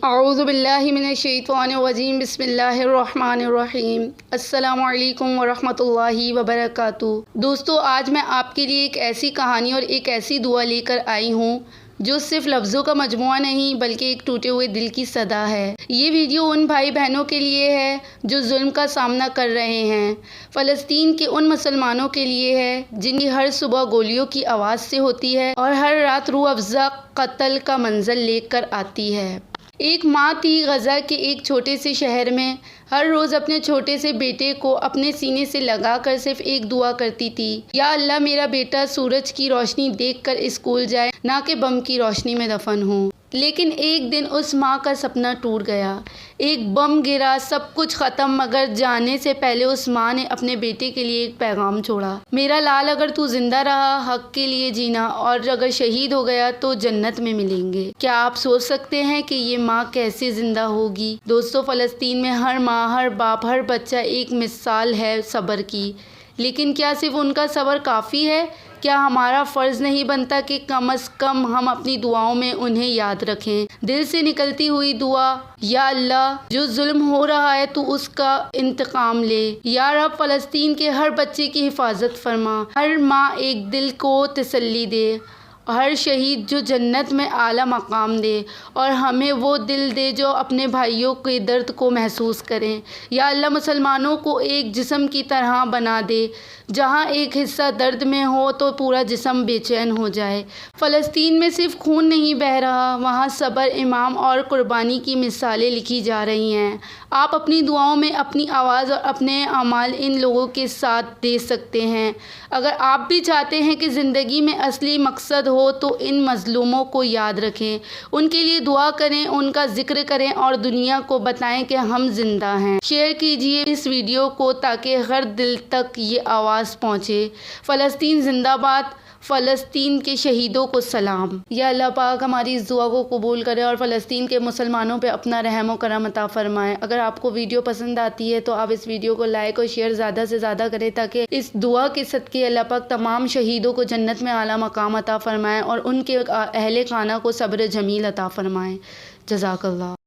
اعوذ باللہ من الشیطان الرجیم بسم اللہ الرحمن الرحیم السلام علیکم ورحمۃ اللہ وبرکاتہ۔ دوستو، آج میں آپ کے لیے ایک ایسی کہانی اور ایک ایسی دعا لے کر آئی ہوں جو صرف لفظوں کا مجموعہ نہیں بلکہ ایک ٹوٹے ہوئے دل کی صدا ہے۔ یہ ویڈیو ان بھائی بہنوں کے لیے ہے جو ظلم کا سامنا کر رہے ہیں، فلسطین کے ان مسلمانوں کے لیے ہے جن کی ہر صبح گولیوں کی آواز سے ہوتی ہے اور ہر رات روح افزا قتل کا منظر لے کر آتی ہے۔ ایک ماں تھی غزہ کے ایک چھوٹے سے شہر میں، ہر روز اپنے چھوٹے سے بیٹے کو اپنے سینے سے لگا کر صرف ایک دعا کرتی تھی، یا اللہ میرا بیٹا سورج کی روشنی دیکھ کر اسکول جائے، نہ کہ بم کی روشنی میں دفن ہو۔ لیکن ایک دن اس ماں کا سپنا ٹوٹ گیا، ایک بم گرا، سب کچھ ختم، مگر جانے سے پہلے اس ماں نے اپنے بیٹے کے لیے ایک پیغام چھوڑا: میرا لال، اگر تو زندہ رہا حق کے لیے جینا، اور اگر شہید ہو گیا تو جنت میں ملیں گے۔ کیا آپ سوچ سکتے ہیں کہ یہ ماں کیسے زندہ ہوگی؟ دوستو، فلسطین میں ہر ماں، ہر باپ، ہر بچہ ایک مثال ہے صبر کی، لیکن کیا صرف ان کا صبر کافی ہے؟ کیا ہمارا فرض نہیں بنتا کہ کم از کم ہم اپنی دعاؤں میں انہیں یاد رکھیں؟ دل سے نکلتی ہوئی دعا: یا اللہ، جو ظلم ہو رہا ہے تو اس کا انتقام لے۔ یا رب، فلسطین کے ہر بچے کی حفاظت فرما، ہر ماں ایک دل کو تسلی دے، ہر شہید جو جنت میں اعلیٰ مقام دے، اور ہمیں وہ دل دے جو اپنے بھائیوں کے درد کو محسوس کریں۔ یا اللہ، مسلمانوں کو ایک جسم کی طرح بنا دے، جہاں ایک حصہ درد میں ہو تو پورا جسم بے چین ہو جائے۔ فلسطین میں صرف خون نہیں بہہ رہا، وہاں صبر، ایمان اور قربانی کی مثالیں لکھی جا رہی ہیں۔ آپ اپنی دعاؤں میں اپنی آواز اور اپنے اعمال ان لوگوں کے ساتھ دے سکتے ہیں۔ اگر آپ بھی چاہتے ہیں کہ زندگی میں اصلی مقصد ہو تو ان مظلوموں کو یاد رکھیں، ان کے لیے دعا کریں، ان کا ذکر کریں اور دنیا کو بتائیں کہ ہم زندہ ہیں۔ شیئر کیجیے اس ویڈیو کو تاکہ ہر دل تک یہ آواز پہنچے۔ فلسطین زندہ باد، فلسطین کے شہیدوں کو سلام۔ یا اللہ پاک ہماری اس دعا کو قبول کرے اور فلسطین کے مسلمانوں پہ اپنا رحم و کرم عطا فرمائے۔ اگر آپ کو ویڈیو پسند آتی ہے تو آپ اس ویڈیو کو لائک اور شیئر زیادہ سے زیادہ کریں تاکہ اس دعا کے صدقے اللہ پاک تمام شہیدوں کو جنت میں اعلیٰ مقام عطا فرمائے اور ان کے اہل خانہ کو صبر جمیل عطا فرمائے۔ جزاک اللہ۔